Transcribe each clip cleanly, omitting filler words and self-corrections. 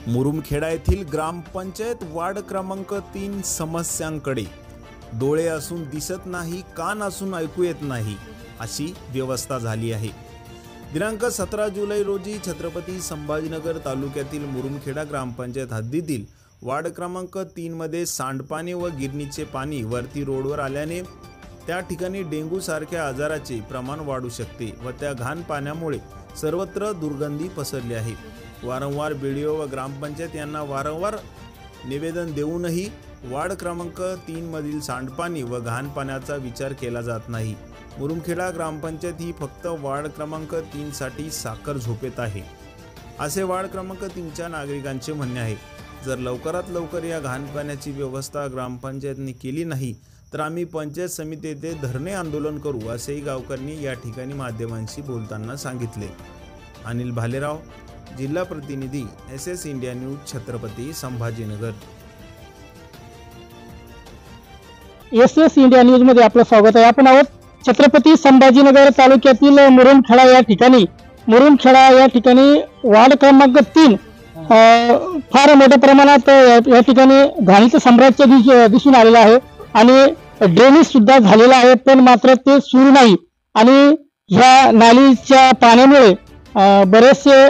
मुरुमखेडा येथील ग्रामपंचायत वार्ड क्रमांक 3 समस्यांकडे डोळे असून दिसत नाही, कान असून ऐकू येत नाही अशी व्यवस्था झाली आहे। दिनांक 17 जुलै रोजी छत्रपती संभाजीनगर तालुक्यातील मुरुमखेडा ग्रामपंचायत हद्दीतील वार्ड क्रमांक 3 मध्ये सांडपाणी व गिरणीचे पाणी वरती रोडवर आल्याने त्या ठिकाणी डेंगू सारख्या आजाराचे प्रमाण वाढू शकते व त्या घाण पाण्यामुळे सर्वत्र दुर्गंधी पसरली आहे। वारंवार बीडीओ व ग्रामपंचायत यांना वारंवार निवेदन देऊनही वार्ड क्रमांक 3 मधील सांडपाणी व घाण पाण्याचा विचार केला जात नाही। मुरुमखेडा ग्रामपंचायत ही फक्त वार्ड क्रमांक 3 साठी साखर झोपेत आहे, असे वार्ड क्रमांक 3च्या नागरिकांचे म्हणणे आहे। जर लवकरात लवकर या घाण पाण्याची व्यवस्था ग्रामपंचायतने केली नाही तर आम्ही पंचायत समिती येथे धरणे आंदोलन करू, असेही गावकऱ्यांनी या ठिकाणी माध्यमांशी बोलताना सांगितले। अनिल भालेराव, जिल्हा प्रतिनिधी, SS India news, Chhatrapati Sambhajinagar. SS India news मध्ये आपलं स्वागत आहे। आपण आहोत छत्रपती संभाजीनगर तालुक्यातील मुरुमखेडा या ठिकाणी। मुरुमखेडा या ठिकाणी वार्ड क्रमांक 3 फार मोठ्या प्रमाणात या ठिकाणी घाणीचं साम्राज्य दिसून आलेलं आहे आणि ड्रेनेज सुद्धा झालेला आहे, पण मात्र ते सुरू नाही आणि ह्या नालीच्या पाण्यामुळे बरेचसे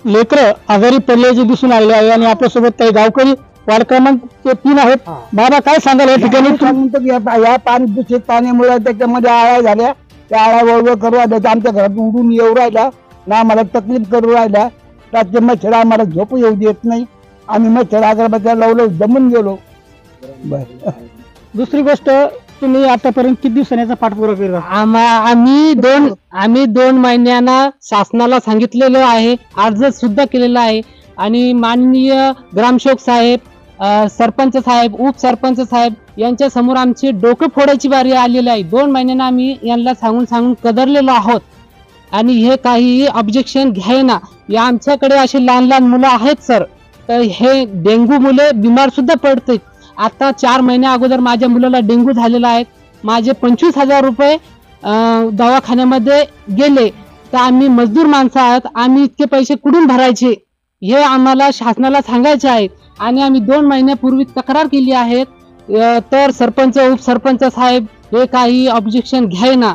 लेकरं आजारी पडल्याचे दिसून आलेले आहे। आणि आपल्यासोबत काही गावकरी वार्ड क्रमांक 3 आहेत। बाबा, काय सांगाल या ठिकाणी? या पाणी दूषित पाण्यामुळे त्याच्यामध्ये आळ्या झाल्या, त्या आळ्या वळवळ करू राहिल्या, आमच्या घरात उडून येऊ राहिल्या ना, आम्हाला तकलीफ करू राहिल्या। रात्री मच्छर आम्हाला झोप येऊ देत नाही, आम्ही मच्छर अगरबत्त्या लावलं दमून गेलो। दुसरी गोष्ट, तुम्ही आतापर्यंत किती दिवसांचा पाठपुरावा केला? आम्ही 2 महिन्यांना शासनाला सांगितलेलं आहे, अर्ज सुद्धा केलेला आहे आणि माननीय ग्रामसेवक साहेब, सरपंच साहेब, उपसरपंच साहेब यांच्या समोर आमची डोकं फोडायची बारी आलेली आहे। 2 महिन्यांना आम्ही यांना सांगून कदरलेलो आहोत आणि हे काही ऑब्जेक्शन घ्यायना। या आमच्याकडे असे लहान लहान मुलं आहेत सर, तर हे डेंगू मुले बिमार सुद्धा पडतात। आता 4 महिन्या अगोदर माझ्या मुलाला डेंगू झालेला आहे, माझे 25,000 रुपये दवाखान्यामध्ये गेले। तर आम्ही मजदूर माणसं आहात, आम्ही इतके पैसे कुठून भरायचे हे आम्हाला शासनाला सांगायचे आहेत आणि आम्ही 2 महिन्यापूर्वी तक्रार केली आहे, तर सरपंच उपसरपंच साहेब हे काही ऑब्जेक्शन घ्यायना।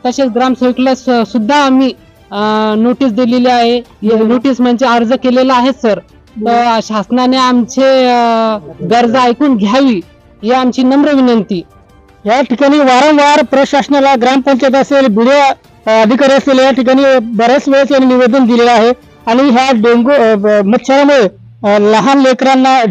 तसेच ग्रामसेवकला सुद्धा आम्ही नोटीस दिलेली आहे, नोटीस म्हणजे अर्ज केलेला आहे सर। तर शासनाने आमचे गरज ऐकून घ्यावी ही आमची नम्र विनंती। या ठिकाणी वारंवार प्रशासनाला, ग्रामपंचायत असेल, बीडीओ अधिकारी असेल, या ठिकाणी बऱ्याच वेळेस यांनी निवेदन दिलेलं आहे आणि ह्या डेंगू मच्छरामुळे लहान लेकरांना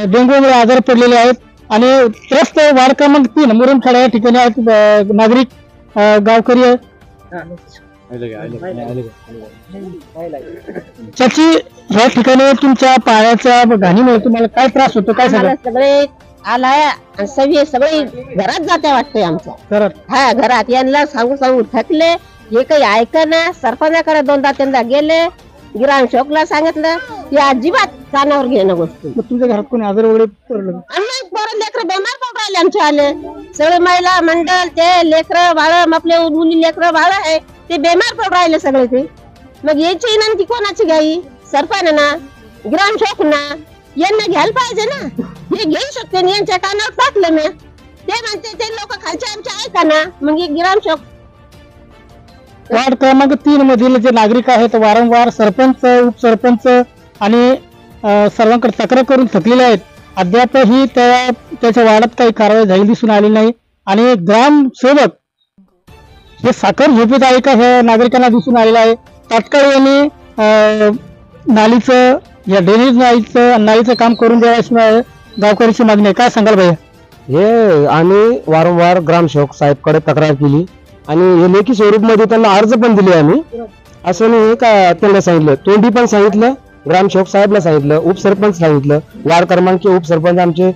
डेंगूमुळे आजार पडलेले आहेत आणि त्रस्त वार्ड क्रमांक 3 मुरुमखेडा या ठिकाणी आहेत नागरिक, गावकरी आहेत। चाची, या ठिकाणी तुमच्या पाण्याच्या घाणीमुळे तुम्हाला काय त्रास होतो, काय सांगा? सगळे आलाय सगळे घरात जाते वाटते आमच्या घरात। हा, घरात यांना सांगू थकले, हे काही ऐकना। सरपंचाकडे 2दा-3दा गेले, ग्रामसेवकला सांगितलं, की अजिबात कानावर घेणं गोष्टी। तुमच्या घरात कोणी आजार वगैरे पडलं? लेकर बेमार पडून राहिले आमचे आले सगळे महिला मंडळ, ते लेकर बाळ, आपले मुली लेकर बाळ आहे ते बेमार पडून राहिले सगळे। ते मग याची विनंती कोणाची घ्यावी? सरपंचांना, ग्रामसेवकना, यांना घ्यायला पाहिजे ना। हे घेऊ शकते, यांच्या कानावर टाकलं मी, ते म्हणते ते लोक खालचे आमच्या ऐका ना। मग एक ग्रामसेवक वार्ड क्रमांक 3 मधील जे नागरिक आहेत वारंवार सरपंच, उपसरपंच आणि सर्वांकडे तक्रार करून थकलेले आहेत। अद्यापही त्याच्या वार्डात काही कारवाई झाली दिसून आली नाही आणि ग्रामसेवक हे साखर झोपेत आहे का हे नागरिकांना दिसून आलेलं आहे। तात्काळ यांनी नालीचं, या ड्रेनेज नालीचं काम करून द्यावं गावकऱ्याची मागणी आहे। काय सांगाल भैया? हे आम्ही वारंवार ग्रामसेवक साहेबकडे तक्रार केली आणि हे लेखी स्वरूप मध्ये त्यांना अर्ज पण दिले आम्ही। असं नाही का त्यांना सांगितलं, तोंडी पण सांगितलं, ग्रामसेवक साहेबला सांगितलं, उपसरपंच सांगितलं, वार्ड क्रमांक उपसरपंच आमचे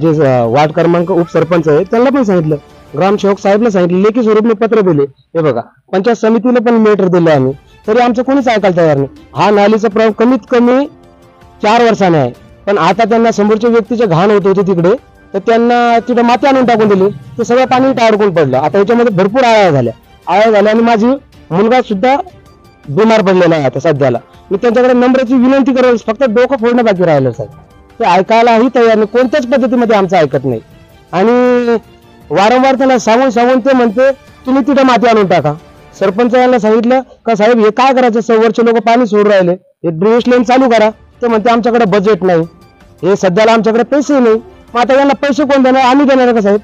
जे वार्ड क्रमांक उपसरपंच आहे त्यांना पण सांगितलं, ग्रामसेवक साहेबला सांगितलं, लेखी स्वरूपने पत्र दिले। हे बघा, पंचायत समितीला पण लेटर दिलं आम्ही, तरी आमचं कोणीच ऐकायला तयार नाही। हा नालीचा प्रॉब्लेम कमीत कमी 4 वर्षाने आहे, पण आता त्यांना समोरच्या व्यक्तीचे घाण होत होते तिकडे, तर त्यांना तिथे माती आणून टाकून दिली, ते सगळं पाणी अडकून पडलं। आता याच्यामध्ये भरपूर आळ्या झाल्या आणि माझी मुलगा सुद्धा बिमार पडलेला आहे आता सध्याला। मी त्यांच्याकडे नम्राची विनंती करेल, फक्त डोकं फोडणं बाकी राहिलं साहेब. ते ऐकायलाही तयार नाही, कोणत्याच पद्धतीमध्ये आमचं ऐकत नाही. आणि वारंवार त्याला सांगून सांगून ते म्हणते तुम्ही तिथं माती आणून टाका. सरपंच यांना सांगितलं का साहेब हे काय करायचं, समोरचे लोक पाणी सोडून राहिले, हे ड्रेनेज लाईन चालू करा. ते म्हणते आमच्याकडे बजेट नाही, हे सध्याला आमच्याकडे पैसे नाही. मग आता यांना पैसे कोण देणार, आम्ही देणार का साहेब?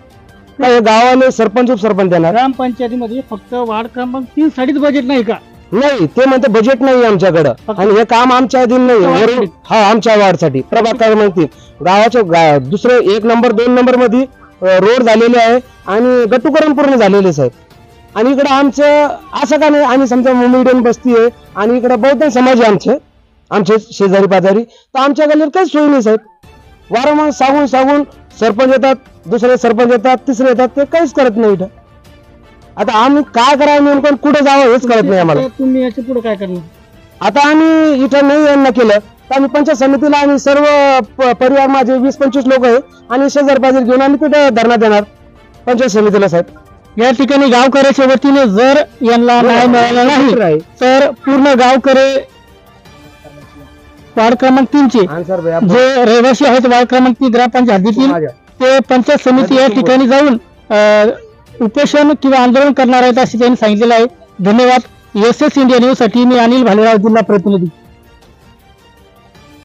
का हे गावाने सरपंच उपसरपंच देणार? ग्रामपंचायतीमध्ये फक्त वार्ड क्रमांक 3 साठीच बजेट नाही का? नाही, ते म्हणते बजेट नाही आमच्याकडं आणि हे काम आमच्या अधीन नाही. वरून हा आमच्या वार्डसाठी प्रभाग क्रमांक 3 गावाच्या दुसरे 1 नंबर 2 नंबर मध्ये रोड झालेले आहे आणि गटुकरण पूर्ण झालेले साहेब. आणि इकडे आमचं असं का नाही, आम्ही समजा मीडियम बस्ती आहे आणि इकडे बहुतेक समाज आहे आमचे शेजारी पाजारी, तर आमच्या गल्लीत काहीच सोयी नाही साहेब. वारंवार सांगून सांगून सरपंच येतात, दुसरे सरपंच येतात, तिसरे येतात, ते काहीच करत नाही इथं. आता आम्ही काय करावं नेमकं, कुठे जावं हेच कळत नाही आम्हाला. तुम्ही याच्या पुढे काय करणार? आता आम्ही इथं नाही यांना केलं तर आम्ही पंचायत समितीला आणि सर्व परिवार माझे 20-25 लोक आहे आणि शेजार पाजारी घेऊन आम्ही तिथे धरणा देणार पंचायत समितीला साहेब. या ठिकाणी गावकऱ्याच्या वतीने जर यांना न्याय मिळाला नाही तर पूर्ण गावकरी वार्ड क्रमांक 3 चे जे रहिवासी आहेत वार्ड क्रमांक 3 ग्रामपंचायत हद्दीतील ते पंचायत समिती या ठिकाणी जाऊन उपोषण किंवा आंदोलन करणार आहेत असे त्यांनी सांगितलेलं आहे. धन्यवाद. SS इंडिया न्यूज साठी मी अनिल भालेराव, जिल्हा प्रतिनिधी.